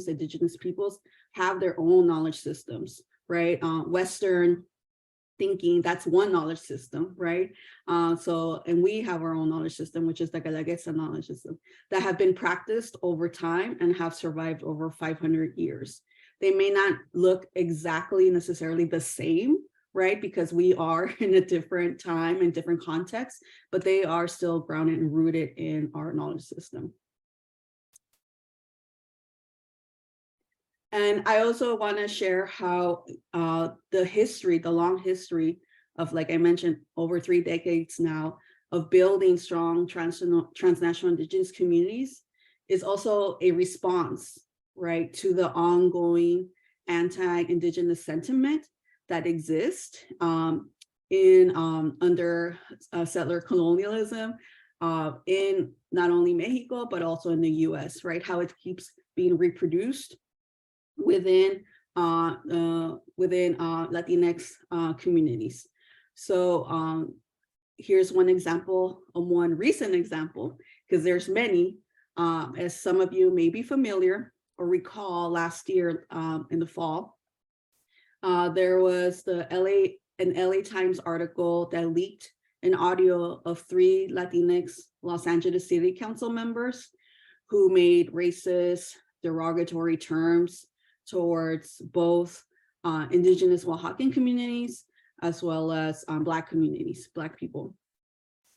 indigenous peoples have their own knowledge systems, right? Western thinking, that's one knowledge system, right? And we have our own knowledge system, which is the Guelaguetza knowledge system, that have been practiced over time and have survived over 500 years. They may not look exactly necessarily the same, right? Because we are in a different time and different context, but they are still grounded and rooted in our knowledge system. And I also want to share how the long history of, like I mentioned, over 3 decades now of building strong transnational indigenous communities is also a response, right, to the ongoing anti-indigenous sentiment that exists under settler colonialism in not only Mexico, but also in the US, right? How it keeps being reproduced within Latinx communities. So here's one example, one recent example, because there's many. As some of you may be familiar or recall, last year in the fall, there was an LA Times article that leaked an audio of 3 Latinx Los Angeles City Council members who made racist, derogatory terms towards both indigenous Oaxacan communities as well as Black communities, Black people.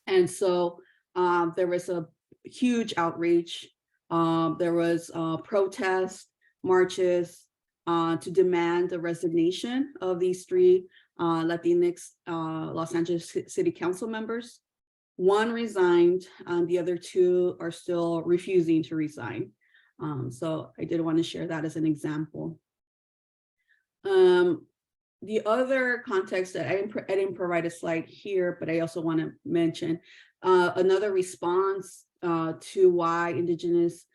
And so there was a huge outrage. There was protests, marches to demand the resignation of these 3 Latinx Los Angeles City Council members. One resigned, and the other 2 are still refusing to resign. So I did want to share that as an example. The other context that I didn't provide a slide here, but I also want to mention another response to why indigenous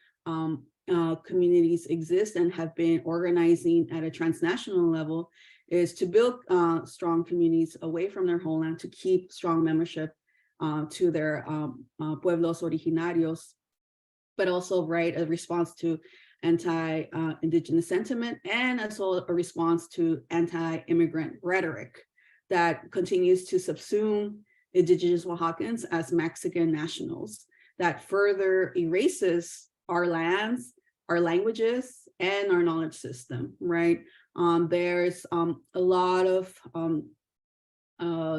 communities exist and have been organizing at a transnational level is to build strong communities away from their homeland to keep strong membership to their pueblos originarios, but also, right, a response to anti-indigenous sentiment, and also a response to anti-immigrant rhetoric that continues to subsume indigenous Oaxacans as Mexican nationals, that further erases our lands, our languages, and our knowledge system, right? There's a lot of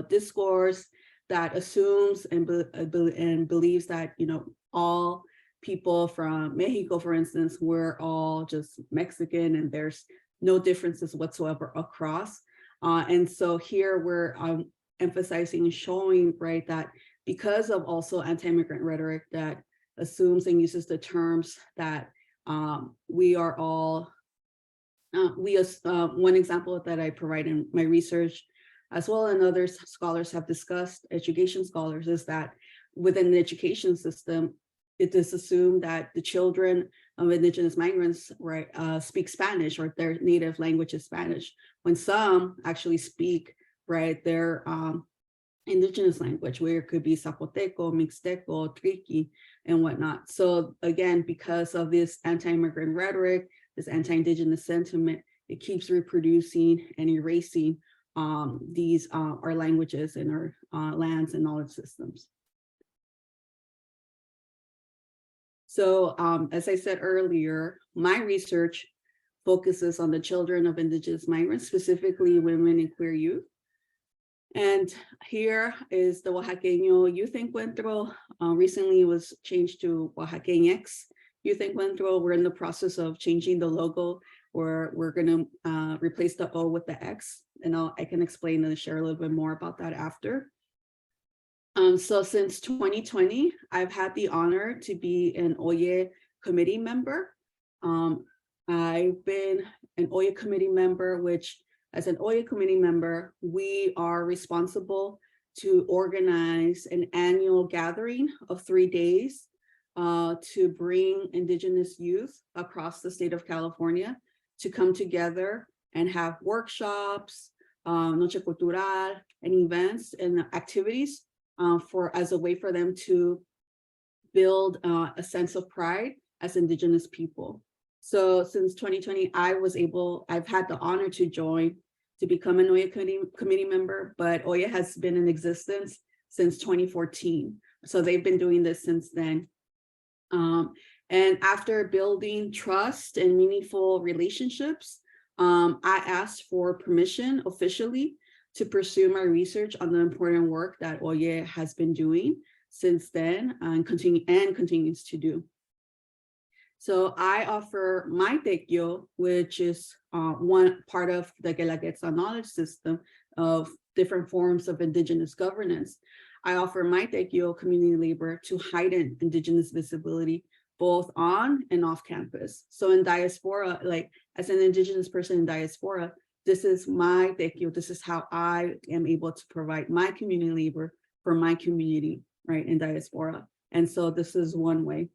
discourse that assumes and believes that, you know, all people from Mexico, for instance, we're all just Mexican and there's no differences whatsoever across. And so here we're emphasizing and showing, right, that because of also anti-immigrant rhetoric that assumes and uses the terms that we are all, one example that I provide in my research, as well as others scholars have discussed, education scholars, is that within the education system, it is assumed that the children of indigenous migrants, right, speak Spanish, or their native language is Spanish, when some actually speak, right, their indigenous language, where it could be Zapoteco, Mixteco, Triqui, and whatnot. So again, because of this anti-immigrant rhetoric, this anti-indigenous sentiment, it keeps reproducing and erasing these our languages and our lands and knowledge systems. So as I said earlier, my research focuses on the children of indigenous migrants, specifically women and queer youth. And here is the Oaxaqueño Youth Encuentro. Recently it was changed to Oaxaqueñex Youth Encuentro. We're in the process of changing the logo, where we're going to replace the O with the X. And I can explain and share a little bit more about that after. So since 2020, I've had the honor to be an Oye committee member. I've been an Oye committee member, which as an Oye committee member, we are responsible to organize an annual gathering of 3 days to bring indigenous youth across the state of California to come together and have workshops, Noche Cultural, and events and activities as a way for them to build a sense of pride as indigenous people. So since 2020, I've had the honor to become an OYA committee member, but OYA has been in existence since 2014. So they've been doing this since then. And after building trust and meaningful relationships, I asked for permission officially to pursue my research on the important work that OYA has been doing since then and continues to do. So I offer my tekyo, which is one part of the Guelaguetza knowledge system of different forms of Indigenous governance. I offer my tekyo community labor to heighten Indigenous visibility, both on and off campus. So in diaspora, like as an Indigenous person in diaspora, this is my tekyo. This is how I am able to provide my community labor for my community, right, in diaspora. And so this is one way.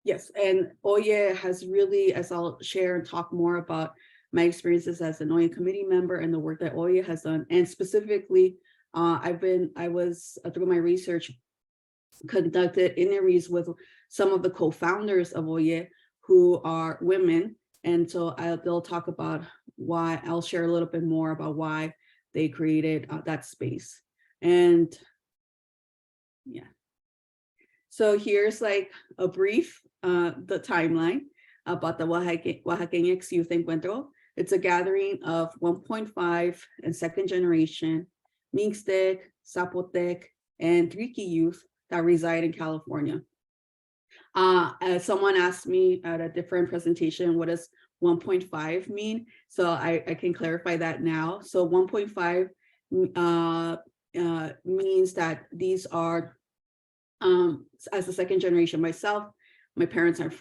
Yes, and OYA has really, as I'll share and talk more about my experiences as an OYA committee member and the work that OYA has done, and specifically, I was through my research conducted interviews with some of the co-founders of OYA who are women, and so they'll talk about why. I'll share a little bit more about why they created that space. And yeah. So here's like a brief, the timeline about the Oaxaqueña Youth Encuentro. It's a gathering of 1.5 and second generation Mixtec, Zapotec, and Triqui youth that reside in California. As someone asked me at a different presentation, what does 1.5 mean? So I can clarify that now. So 1.5 means that these are, as a second generation myself, my parents are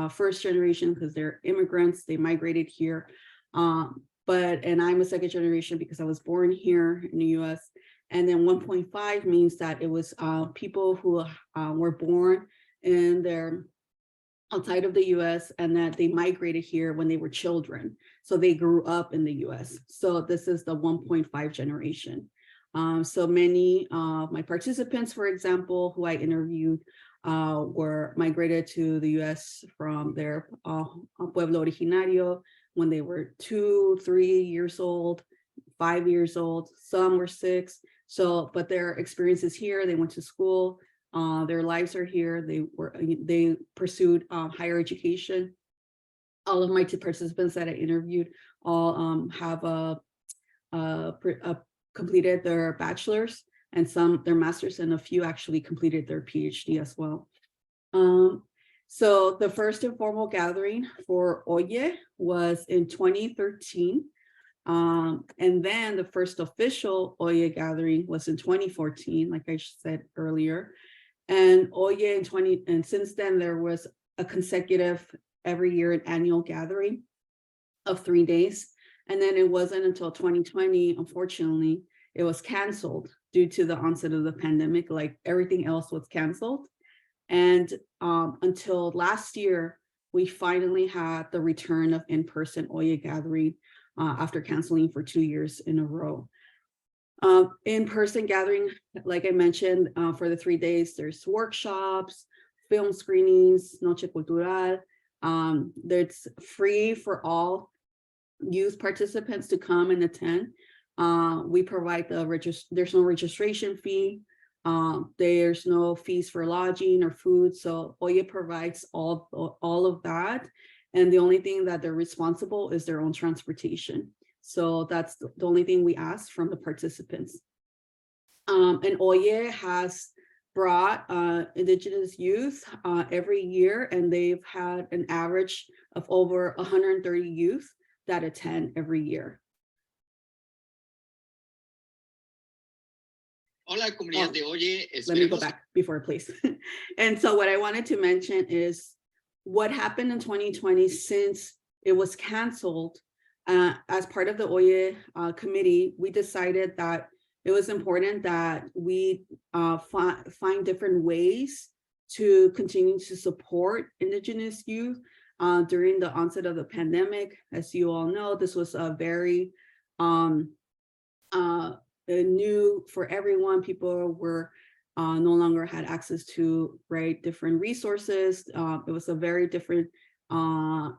first generation because they're immigrants, they migrated here. And I'm a second generation because I was born here in the US. And then 1.5 means that it was people who were born outside of the US and that they migrated here when they were children. So they grew up in the US. So this is the 1.5 generation. So many of my participants, for example, who I interviewed were migrated to the US from their pueblo originario when they were 2, 3 years old, 5 years old, some were 6. So, but their experiences here, they went to school, their lives are here, they pursued higher education. All of my participants that I interviewed all have completed their bachelor's and some their master's, and a few actually completed their PhD as well. So the first informal gathering for Oye was in 2013. And then the first official Oye gathering was in 2014, like I said earlier. And Oye and since then there was a consecutive every year an annual gathering of 3 days. And then it wasn't until 2020, unfortunately, it was canceled due to the onset of the pandemic, like everything else was canceled. And until last year, we finally had the return of in-person Oye gathering after canceling for 2 years in a row. In-person gathering, like I mentioned, for the 3 days, there's workshops, film screenings, Noche Cultural. It's free for all youth participants to come and attend. We provide there's no registration fee. There's no fees for lodging or food. So Oye provides all of that. And the only thing that they're responsible is their own transportation. So that's the only thing we ask from the participants. And Oye has brought Indigenous youth every year, and they've had an average of over 130 youth that attend every year. Hola, comunidad de Oye. Let me go back before, please. And so what I wanted to mention is what happened in 2020 since it was canceled. As part of the Oye committee, we decided that it was important that we find different ways to continue to support Indigenous youth during the onset of the pandemic. As you all know, this was a very new for everyone. People were no longer had access to different resources. It was a very different time,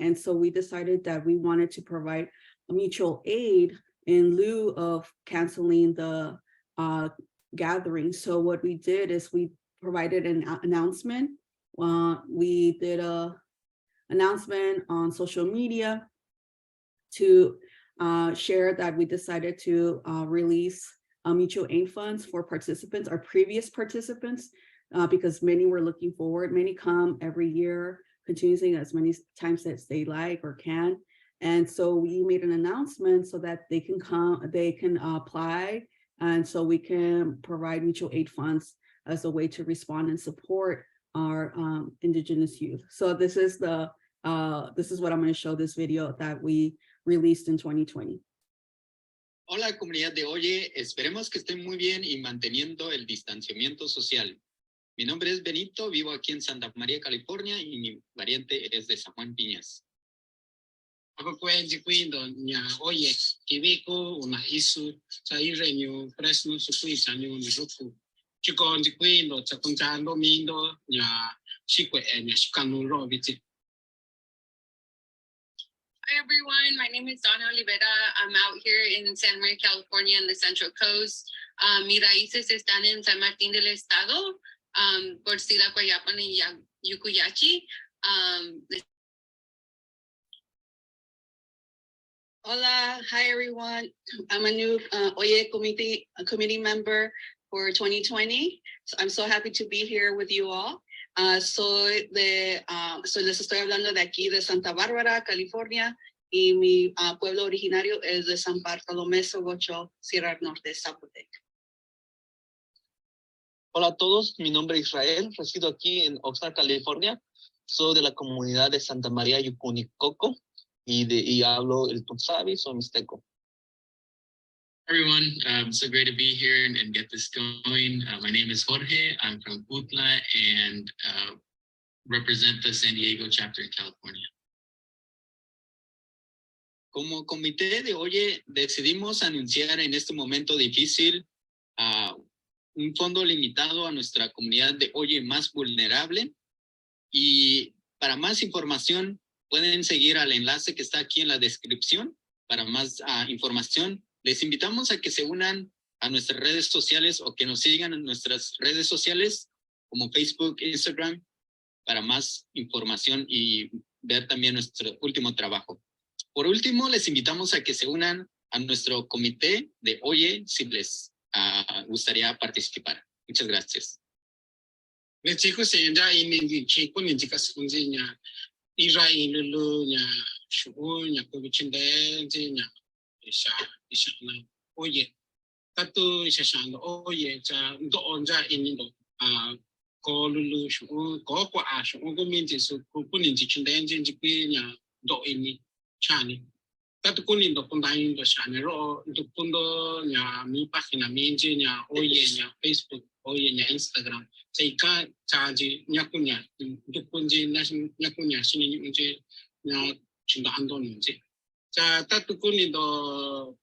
and so we decided that we wanted to provide a mutual aid in lieu of canceling the gathering. So what we did is we provided an announcement. We did a announcement on social media to share that we decided to release mutual aid funds for participants, our previous participants, because many were looking forward. Many come every year, continuing as many times as they like or can. And so we made an announcement so that they can come, they can apply, and so we can provide mutual aid funds as a way to respond and support our Indigenous youth. So this is what I'm going to show this video that we released in 2020. Hola, comunidad de Oye. Esperemos que estén muy bien y manteniendo el distanciamiento social. Mi nombre es Benito, vivo aquí en Santa María, California, y mi pariente es de San Juan Piñas. Ako kwenzi kwindo nya oye kibiko una isu sa irenyo presno sukuisa nyo ni ruku. Chikonzi kwindo sa kunjando mindo nya shikwe nya shikanu ro biti. Hi everyone, my name is Donna Olivera. I'm out here in San Maria, California in the Central Coast. Mis raíces están en San Martín del Estado, por Sila Guayapan y Yucuyachi. Hola, hi everyone. I'm a new Oye committee member for 2020. So I'm so happy to be here with you all. Les estoy hablando de aquí de Santa Bárbara, California, y mi pueblo originario es de San Bartolomé Sogocho, Sierra Norte, Zapotec. Hola a todos, mi nombre es Israel, resido aquí en Oxnard, California. Soy de la comunidad de Santa María Yucunicoco y hablo el Tunsavi, soy mixteco. Everyone, so great to be here and get this going. My name is Jorge. I'm from Utla and represent the San Diego chapter in California. Como comité de Oye, decidimos anunciar en este momento difícil un fondo limitado a nuestra comunidad de Oye más vulnerable. Y para más información, pueden seguir al enlace que está aquí en la descripción. Para más información, les invitamos a que se unan a nuestras redes sociales o que nos sigan en nuestras redes sociales como Facebook, Instagram, para más información y ver también nuestro último trabajo. Por último, les invitamos a que se unan a nuestro comité de Oye si les gustaría participar. Muchas gracias. Le chico se enja ini chico ni chika sunzi nya Israel lulu nya shu nya ko bichinde nya isha na oye tatu isha shando oye cha ndo onja ini ndo ko lulu shu ko kwa shu ko minti su ko ni chinde nji nya do ini chani tatu kuni ndo kundai ndo shani ro ndo kundo nya mi página minji nya oye nya Facebook oye nya Instagram seika chaji nyakunya dukunji nyakunya sini nje nya chinda ando nje cha tatukuni do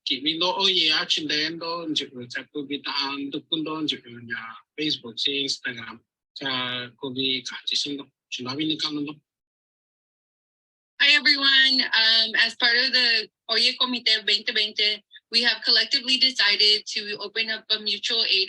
kimi do oye achinde ndo nje cha kubita dukundo nje nya Facebook se Instagram cha kubi kaji sindo chinda bini kando. Hi everyone, as part of the Oye Comité 2020, we have collectively decided to open up a mutual aid